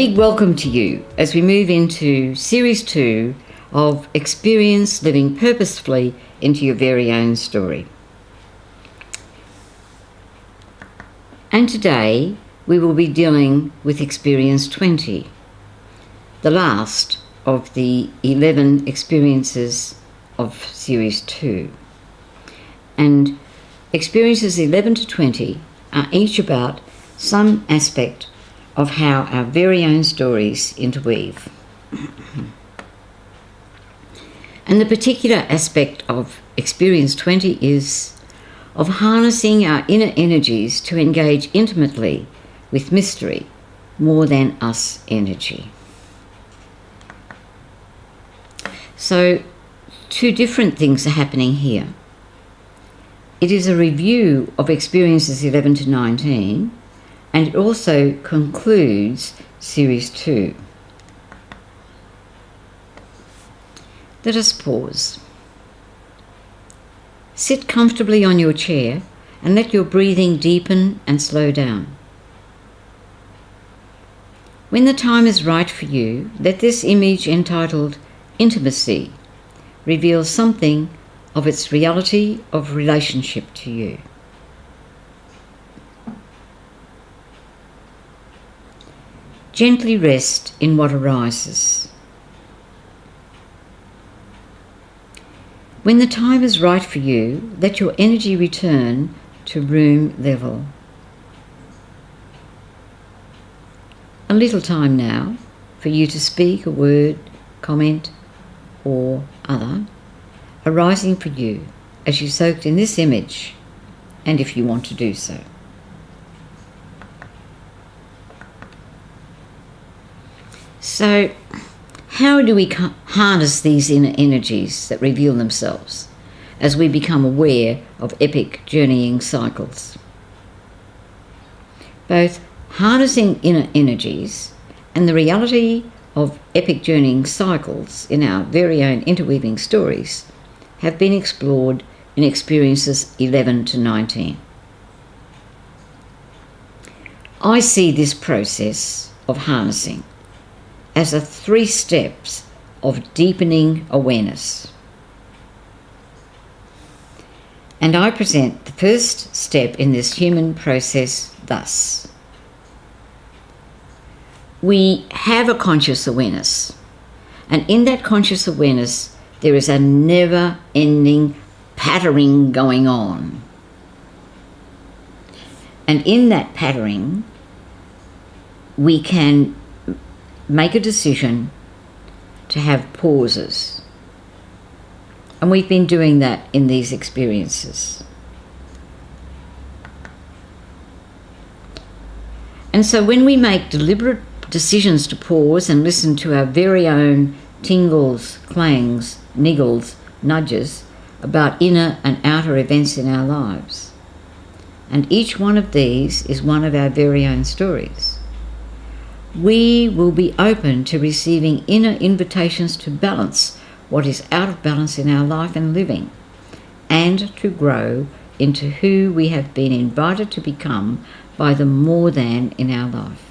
big welcome to you as we move into Series 2 of Experience Living Purposefully into Your Very Own Story. And today we will be dealing with Experience 20, the last of the 11 experiences of Series 2. And experiences 11 to 20 are each about some aspect of how our very own stories interweave. And the particular aspect of Experience 20 is of harnessing our inner energies to engage intimately with mystery more than us energy. So, two different things are happening here. It is a review of experiences 11 to 19, and it also concludes Series 2. Let us pause. Sit comfortably on your chair and let your breathing deepen and slow down. When the time is right for you, let this image entitled Intimacy reveal something of its reality of relationship to you. Gently rest in what arises. When the time is right for you, let your energy return to room level. A little time now for you to speak a word, comment, or other arising for you as you soaked in this image, and if you want to do so. So, how do we harness these inner energies that reveal themselves as we become aware of epic journeying cycles? Both harnessing inner energies and the reality of epic journeying cycles in our very own interweaving stories have been explored in experiences 11 to 19. I see this process of harnessing as a 3 steps of deepening awareness. And I present the first step in this human process thus. We have a conscious awareness, and in that conscious awareness there is a never-ending pattering going on. And in that pattering we can make a decision to have pauses. And we've been doing that in these experiences. And so when we make deliberate decisions to pause and listen to our very own tingles, clangs, niggles, nudges about inner and outer events in our lives, and each one of these is one of our very own stories, we will be open to receiving inner invitations to balance what is out of balance in our life and living, and to grow into who we have been invited to become by the more than in our life.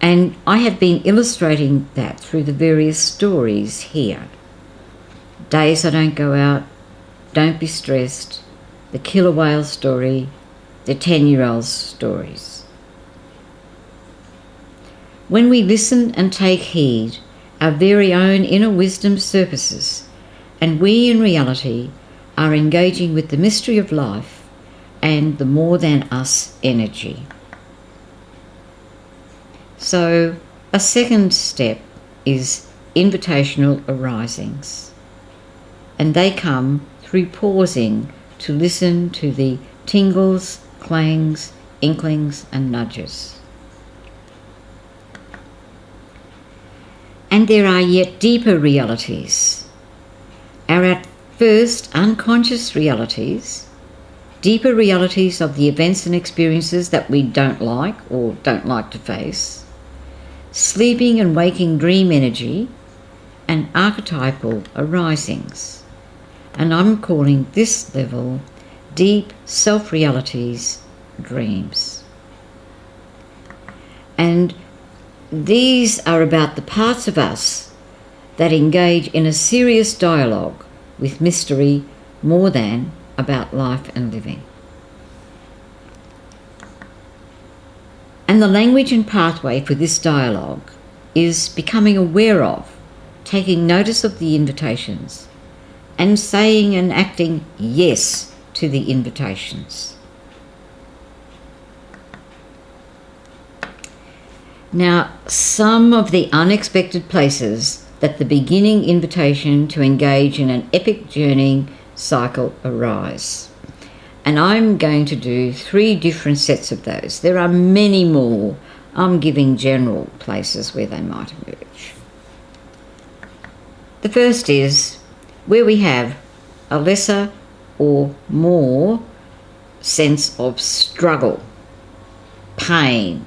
And I have been illustrating that through the various stories here. Days I don't go out, don't be stressed, the killer whale story, the 10-year-old's stories. When we listen and take heed, our very own inner wisdom surfaces, and we in reality are engaging with the mystery of life and the more than us energy. So, a second step is invitational arisings, and they come through pausing to listen to the tingles, clangs, inklings, and nudges. And there are yet deeper realities. Our at first unconscious realities, deeper realities of the events and experiences that we don't like or don't like to face, sleeping and waking dream energy, and archetypal arisings. And I'm calling this level deep self-realities dreams. And these are about the parts of us that engage in a serious dialogue with mystery more than about life and living. And the language and pathway for this dialogue is becoming aware of, taking notice of the invitations, and saying and acting yes to the invitations. Now, some of the unexpected places that the beginning invitation to engage in an epic journeying cycle arise. And I'm going to do 3 different sets of those. There are many more. I'm giving general places where they might emerge. The first is where we have a lesser or more sense of struggle, pain,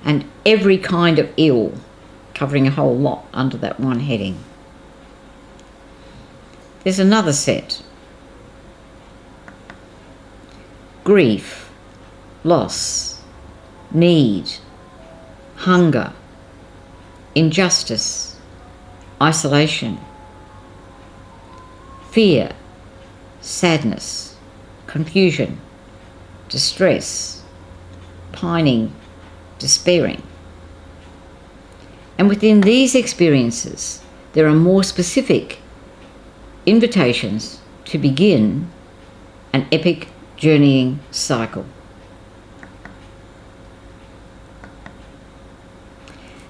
and every kind of ill, covering a whole lot under that one heading. There's another set. Grief, loss, need, hunger, injustice, isolation, fear, sadness, confusion, distress, pining, despairing. And within these experiences, there are more specific invitations to begin an epic journeying cycle.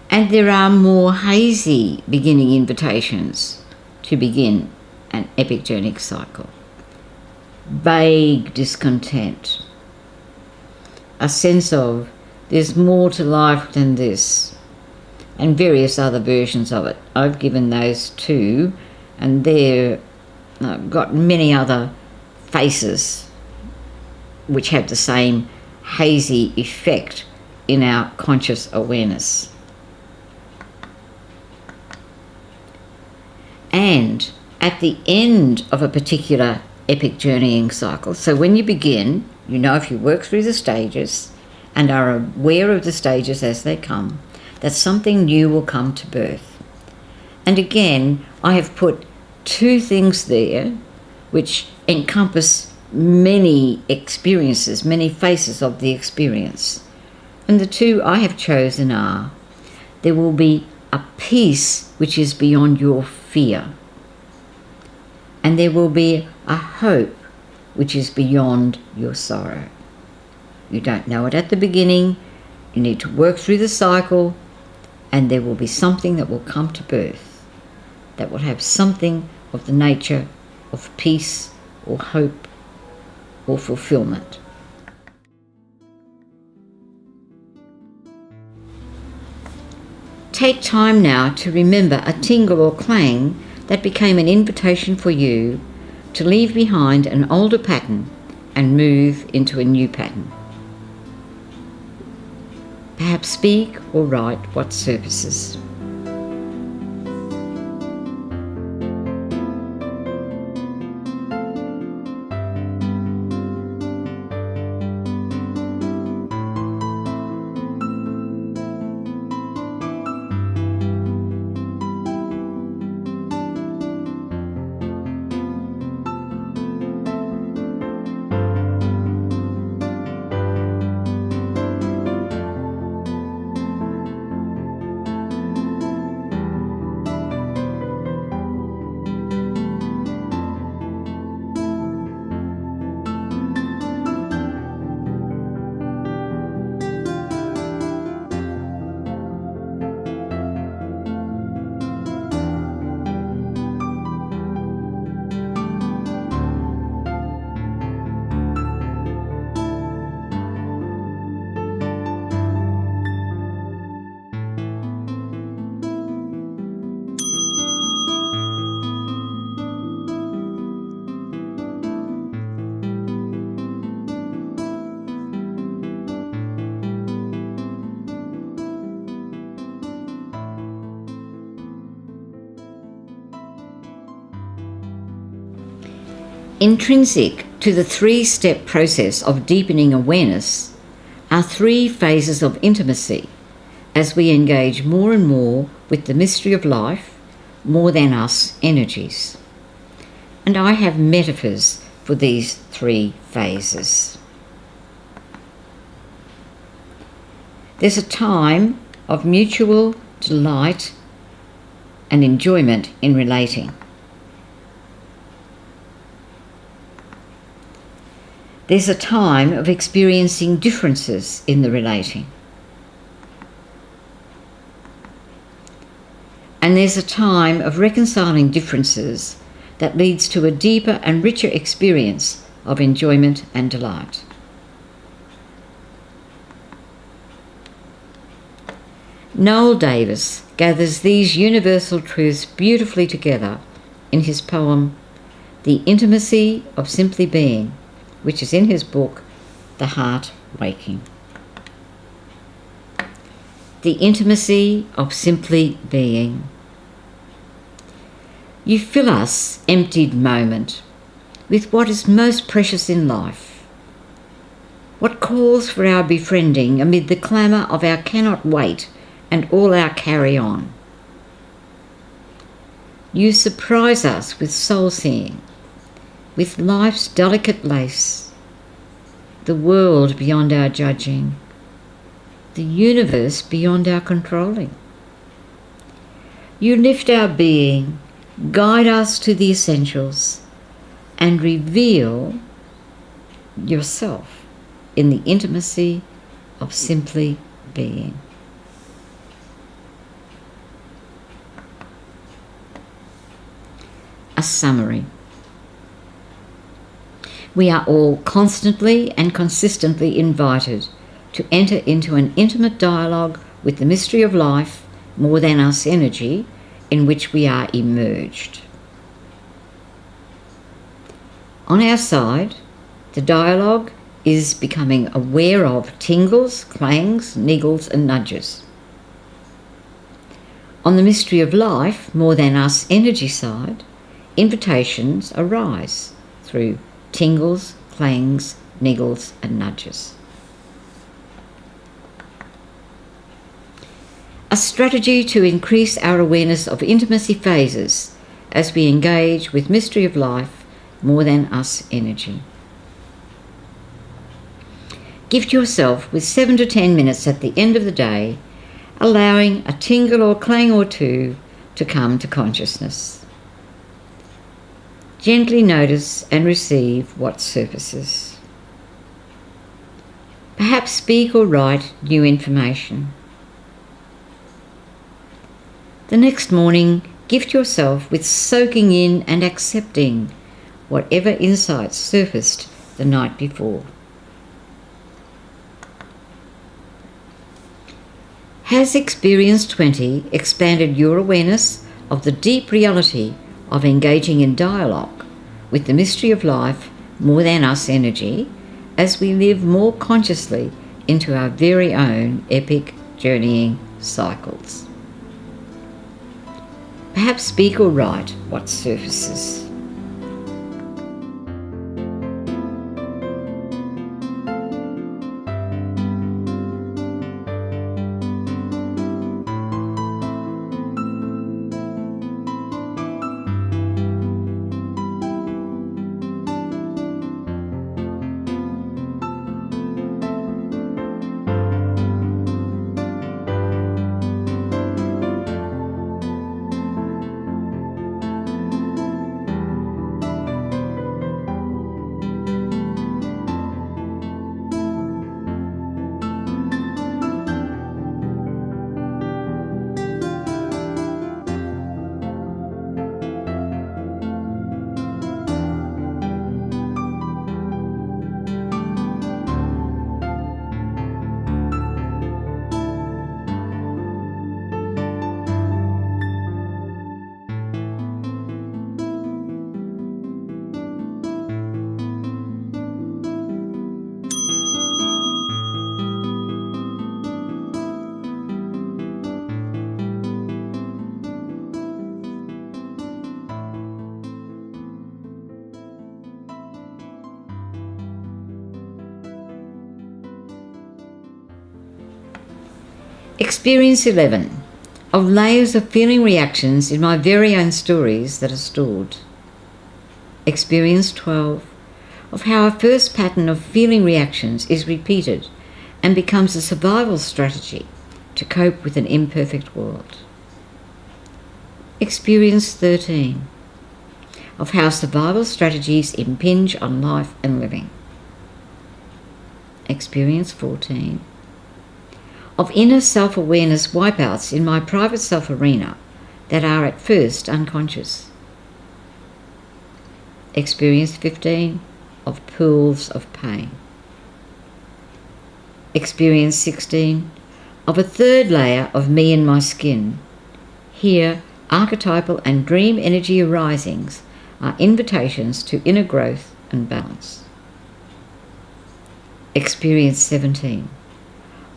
And there are more hazy beginning invitations to begin an epic journeying cycle. Vague discontent, a sense of there's more to life than this, and various other versions of it. I've given those 2, and they've got many other faces which have the same hazy effect in our conscious awareness. And at the end of a particular epic journeying cycle, so when you begin, you know if you work through the stages and are aware of the stages as they come, that something new will come to birth. And again, I have put 2 things there which encompass many experiences, many faces of the experience. And the 2 I have chosen are, there will be a peace which is beyond your fear, and there will be a hope which is beyond your sorrow. You don't know it at the beginning, you need to work through the cycle, and there will be something that will come to birth that will have something of the nature of peace or hope or fulfillment. Take time now to remember a tingle or clang that became an invitation for you to leave behind an older pattern and move into a new pattern. Perhaps speak or write what surfaces. Intrinsic to the three-step process of deepening awareness are three phases of intimacy as we engage more and more with the mystery of life, more than us energies. And I have metaphors for these three phases. There's a time of mutual delight and enjoyment in relating. There's a time of experiencing differences in the relating. And there's a time of reconciling differences that leads to a deeper and richer experience of enjoyment and delight. Noel Davis gathers these universal truths beautifully together in his poem, The Intimacy of Simply Being, which is in his book, The Heart Waking. The intimacy of simply being. You fill us, emptied moment, with what is most precious in life. What calls for our befriending amid the clamour of our cannot wait and all our carry on. You surprise us with soul-seeing, with life's delicate lace, the world beyond our judging, the universe beyond our controlling. You lift our being, guide us to the essentials, and reveal yourself in the intimacy of simply being. A summary. We are all constantly and consistently invited to enter into an intimate dialogue with the mystery of life, more than us energy, in which we are emerged. On our side, the dialogue is becoming aware of tingles, clangs, niggles and nudges. On the mystery of life, more than us energy side, invitations arise through tingles, clangs, niggles and nudges. A strategy to increase our awareness of intimacy phases as we engage with mystery of life, more than us energy. Gift yourself with 7 to 10 minutes at the end of the day, allowing a tingle or clang or two to come to consciousness. Gently notice and receive what surfaces. Perhaps speak or write new information. The next morning, gift yourself with soaking in and accepting whatever insights surfaced the night before. Has Experience 20 expanded your awareness of the deep reality of engaging in dialogue with the mystery of life, more than us energy, as we live more consciously into our very own epic journeying cycles? Perhaps speak or write what surfaces. Experience 11 of layers of feeling reactions in my very own stories that are stored. Experience 12 of how a first pattern of feeling reactions is repeated and becomes a survival strategy to cope with an imperfect world. Experience 13 of how survival strategies impinge on life and living. Experience 14 of inner self-awareness wipeouts in my private self arena that are at first unconscious. Experience 15 of pools of pain. Experience 16 of a third layer of me in my skin. Here, archetypal and dream energy arisings are invitations to inner growth and balance. Experience 17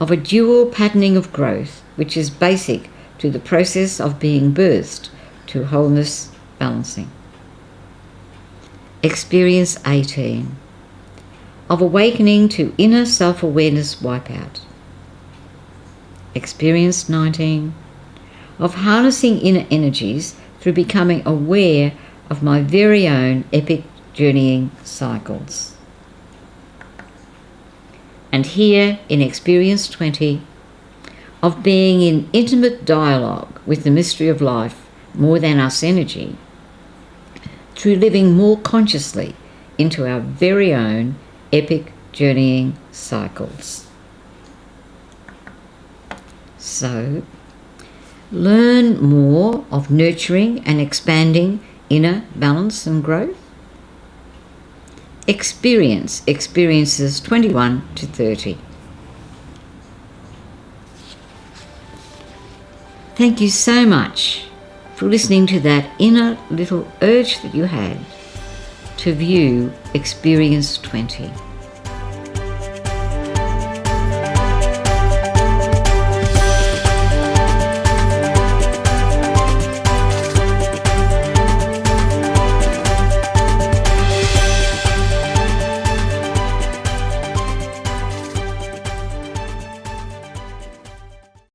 of a dual patterning of growth which is basic to the process of being birthed to wholeness balancing. Experience 18 of awakening to inner self-awareness wipeout. Experience 19 of harnessing inner energies through becoming aware of my very own epic journeying cycles. And here in Experience 20 of being in intimate dialogue with the mystery of life more than us energy, through living more consciously into our very own epic journeying cycles. So, learn more of nurturing and expanding inner balance and growth. Experience experiences 21 to 30. Thank you so much for listening to that inner little urge that you had to view Experience 20.